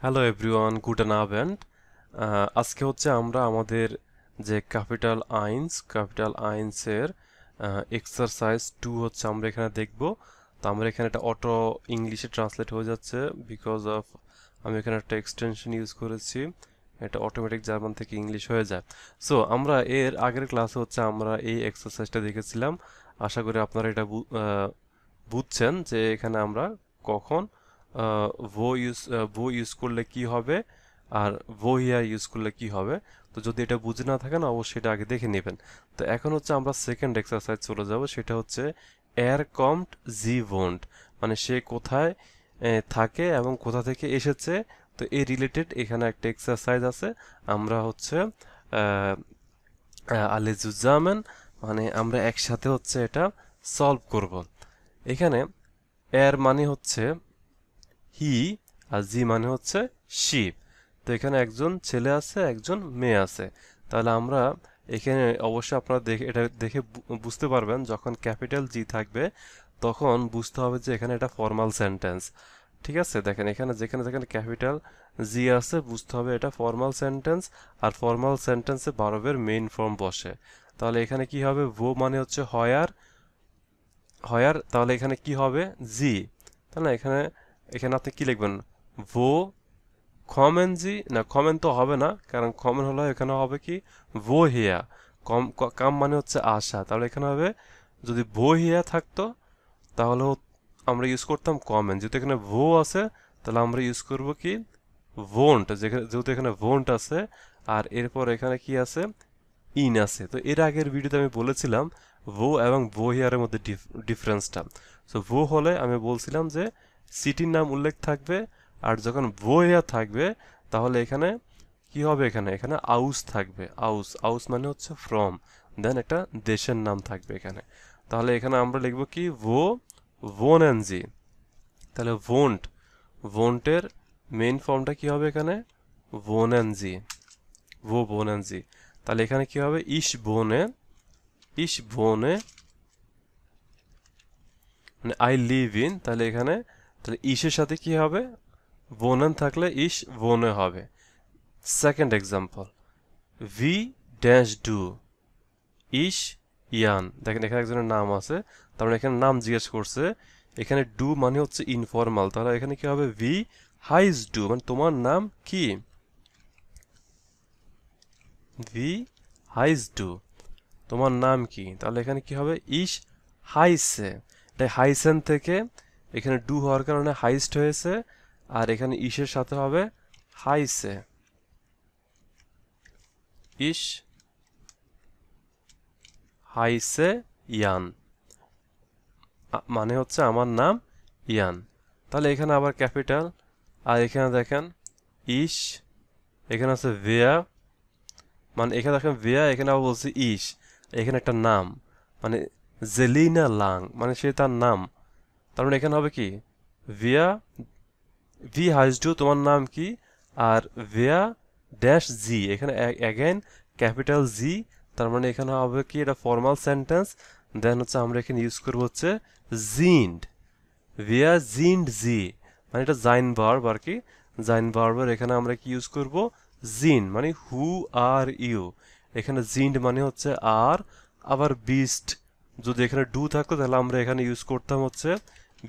Hello everyone, গুডেন আভেন্ট। আজকে হচ্ছে আমরা আমাদের যে ক্যাপিটাল আইনসের এক্সারসাইজ 2 হচ্ছে আমরা এখানে দেখব। তো আমরা এখানে একটা অটো ইংলিশে ট্রান্সলেট হয়ে যাচ্ছে বিকজ অফ আমি এখানে একটা এক্সটেনশন ইউজ করেছি। এটা অটোমেটিক জার্মান থেকে ইংলিশ হয়ে যায়। সো আমরা এর আগের ক্লাসে হচ্ছে আমরা এই এক্সারসাইজটা দেখেছিলাম। আশা করি আপনারা এটা বুঝছেন যে এখানে আমরা কখন ভো ইউজ করলে কি হবে আর ভো হিয়ার ইউজ করলে কি হবে। তো যদি এটা বুঝে না থাকেন অবশ্যই এটা আগে দেখে নেবেন। তো এখন হচ্ছে আমরা সেকেন্ড এক্সারসাইজ চলে যাব, সেটা হচ্ছে এর কমট জি ভোন্ট, মানে সে কোথায় থাকে এবং কোথা থেকে এসেছে। তো এই রিলেটেড এখানে একটা এক্সারসাইজ আছে। আমরা হচ্ছে আলে জুজামেন, মানে আমরা একসাথে হচ্ছে এটা সলভ করব। এখানে এর মানে হচ্ছে হি আর জি মানে হচ্ছে শি। তো এখানে একজন ছেলে আছে, একজন মেয়ে আছে। তাহলে আমরা এখানে অবশ্যই আপনারা দেখে এটা দেখে বুঝতে পারবেন, যখন ক্যাপিটাল জি থাকবে তখন বুঝতে হবে যে এখানে এটা ফর্মাল সেন্টেন্স। ঠিক আছে, দেখেন এখানে যেখানে যেখানে ক্যাপিটাল জি আছে বুঝতে হবে এটা ফর্মাল সেন্টেন্স। আর ফর্মাল সেন্টেন্সে ভার্বের মেইন ফর্ম বসে। তাহলে এখানে কি হবে, ভো মানে হচ্ছে হয়ার, হয়ার, তাহলে এখানে কি হবে জি। তাই না, এখানে এখানে আপনি কি লিখবেন, ভো কমেন জি, না কমেন তো হবে না, কারণ কমেন হলে এখানে হবে কি ভো হিয়া। কাম মানে হচ্ছে আশা, তাহলে এখানে হবে যদি ভো হিয়া থাকতো তাহলে আমরা ইউজ করতাম কমেন। যেহেতু এখানে ভো আছে তাহলে আমরা ইউজ করব কি ভোন্ট, যেহেতু এখানে ভোন্ট আছে। আর এরপর এখানে কি আছে, ইন আছে। তো এর আগের ভিডিওতে আমি বলেছিলাম ভো এবং ভো হিয়ারের মধ্যে ডিফারেন্সটা। সো ভো হলে আমি বলছিলাম যে সিটির নাম উল্লেখ থাকবে, আর যখন ভো হিয়ার থাকবে তাহলে এখানে কি হবে, এখানে এখানে আউস থাকবে। আউস, আউস মানে হচ্ছে ফ্রম, দেন একটা দেশের নাম থাকবে এখানে। তাহলে এখানে আমরা লিখব কি ভো ভোনেনজি। তাহলে ভোন্ট, ভোন্টের মেইন ফর্মটা কি হবে এখানে ভোনেনজি, ভো ভোনেনজি। তাহলে এখানে কি হবে ইশ বোনে, মানে আই লিভ ইন। তাহলে এখানে তাহলে ইশের সাথে কি হবে, বোনেন থাকলে ইশ বোনে হবে। Second example, V dash do ইশ ইয়ান। দেখেন এখানে একজনের নাম আছে, তার মানে এখানে নাম জিজ্ঞেস করছে। এখানে ডু মানে হচ্ছে ইনফর্মাল, তাহলে এখানে কি হবে ভি হাইজ ডু, মানে তোমার নাম কি, ভি হাইজ ডু, তোমার নাম কি। তাহলে এখানে কি হবে ইশ হাইসে, এটা হাইসেন থেকে এখানে ডু হওয়ার কারণে হাইস্ট হয়েছে। আর এখানে ইশের সাথে হবে হাইসে, ইশ হাইসে ইয়ান, মানে হচ্ছে আমার নাম ইয়ান। তাহলে এখানে আবার ক্যাপিটাল, আর এখানে দেখেন ইশ, এখানে আছে ভেয়া, মানে এখানে দেখেন ভেয়া, এখানে আবার বলছি ইশ, এখানে একটা নাম, মানে জেলিনা লাং, মানে সে তার নাম। তার মানে এখানে হবে কি ভিয়া ভি হাইজ ডু, তোমার নাম কি, আর ভিয়া ড্যাশ জি, এখানে অ্যাগেন ক্যাপিটাল জি। তার মানে এখানে হবে কি এটা ফর্মাল সেন্টেন্স। দেন হচ্ছে আমরা এখানে ইউজ করবো হচ্ছে জিন্ড, ভিয়া জিন্ড জি, মানে এটা জাইন ভার্ব আর কি। জাইন ভার্বের এখানে আমরা কি ইউজ করব জিন, মানে হু আর ইউ। এখানে জিন্ড মানে হচ্ছে আর, আবার বিস্ট যদি এখানে ডু থাকতো তাহলে আমরা এখানে ইউজ করতাম হচ্ছে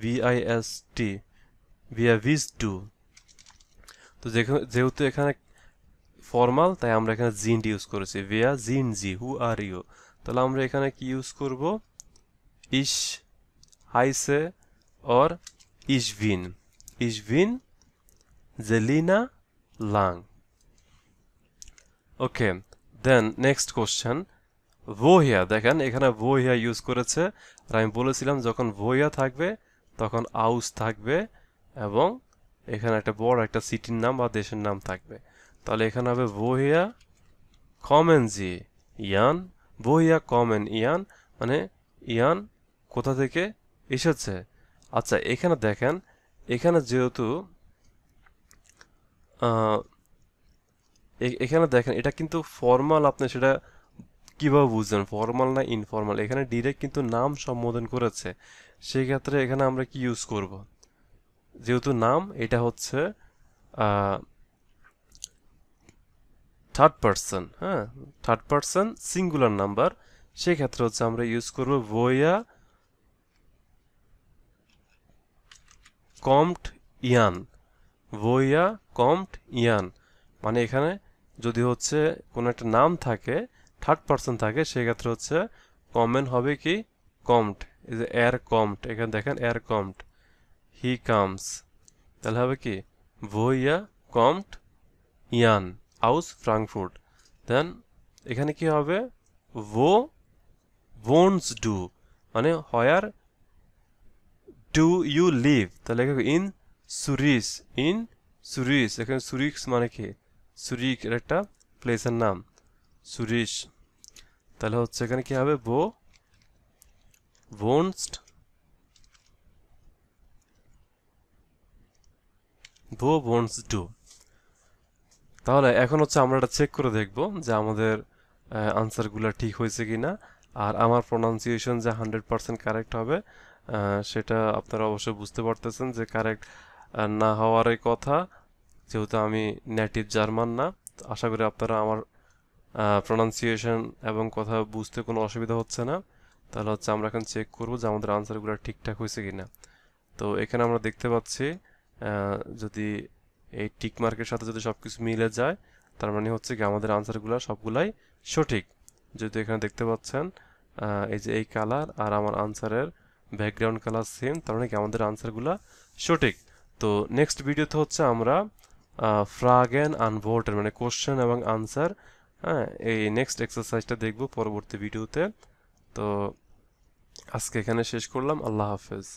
ভিআইএসটি, ভিয়া ভিজ ডু। তো যেহেতু এখানে ফর্মাল তাই আমরা এখানে জিন্ড ইউজ করেছি, ভিয়া জিন জি হু আর ইউ। তাহলে আমরা এখানে কি ইউজ করব ইশ হাইসে অর ইশভিন, ইশভিন জেলিনা লাং। ওকে, দেন নেক্সট কোশ্চেন, ভোহিয়া। দেখেন এখানে ভোহিয়া ইউজ করেছে, আর আমি বলেছিলাম যখন ভোহিয়া থাকবে তখন আউস থাকবে এবং এখানে একটা বড় একটা সিটির নাম বা দেশের নাম থাকবে। তাহলে এখানে হবে ভোহিয়া কমেন জি ইয়ান, ভোহিয়া কমেন ইয়ান, মানে ইয়ান কোথা থেকে এসেছে। আচ্ছা এখানে দেখেন, এখানে যেহেতু এখানে দেখেন এটা কিন্তু ফর্মাল, আপনি সেটা কিভাবে বুঝছেন ফর্মাল না ইনফর্মাল। এখানে ডিরেক্ট কিন্তু নাম সম্বোধন করেছে, সেই ক্ষেত্রে এখানে আমরা কি ইউজ করব, যেহেতু নাম এটা হচ্ছে থার্ড পারসন, হ্যাঁ, থার্ড পারসন সিঙ্গুলার নাম্বার, সেক্ষেত্রে হচ্ছে আমরা ইউজ করব ভোয়া কমট ইয়ান। ভোয়া কমট ইয়ান মানে এখানে যদি হচ্ছে কোনো একটা নাম থাকে, থার্ড পারসন থাকে, সেক্ষেত্রে হচ্ছে কমন হবে কি কমট। এই যে এর কমট, এখানে দেখেন এর কমট, হি কামস, তাহলে হবে কি ভোয়া কমট ইয়ান আউস ফ্রাঙ্কফুর্ট। দেন এখানে কি হবে ভো won't ডু মানে হোয়ার ডু ইউ লিভ, তাহলে ইন সুরিস, ইন সুরিস, এখানে সুরিক্স মানে কি সুরিক এর একটা প্লেসের নাম সুরিস, তাহলে হচ্ছে এখানে কি হবে ভো won't ডু। তাহলে এখন হচ্ছে আমরা এটা চেক করে দেখব যে আমাদের আনসারগুলো ঠিক হয়েছে কিনা, আর আমার প্রোনাউন্সিয়েশন যে 100% কারেক্ট হবে সেটা আপনারা অবশ্যই বুঝতে পারতেছেন যে কারেক্ট না হওয়ারই কথা, যেহেতু আমি নেটিভ জার্মান না। আশা করি আপনারা আমার প্রোনাউন্সিয়েশন এবং কথা বুঝতে কোনো অসুবিধা হচ্ছে না। তাহলে হচ্ছে আমরা এখন চেক করব যে আমাদের আনসারগুলো ঠিকঠাক হয়েছে কিনা। তো এখানে আমরা দেখতে পাচ্ছি যদি এই টিক মার্কের সাথে যদি সবকিছু মিলে যায়, তার মানে হচ্ছে কি আমাদের আনসারগুলো সবগুলাই সঠিক। যেহেতু এখানে দেখতে পাচ্ছেন এই যে এই কালার আর আমার আনসারের ব্যাকগ্রাউন্ড কালার সেম, তার মানে কি আমাদের আনসারগুলো সঠিক। তো নেক্সট ভিডিওতে হচ্ছে আমরা ফ্রাগেন আনভোর্টের মানে কোশ্চেন এবং আনসার, হ্যাঁ, এই নেক্সট এক্সারসাইজটা দেখব পরবর্তী ভিডিওতে। তো আজকে এখানে শেষ করলাম, আল্লাহ হাফেজ।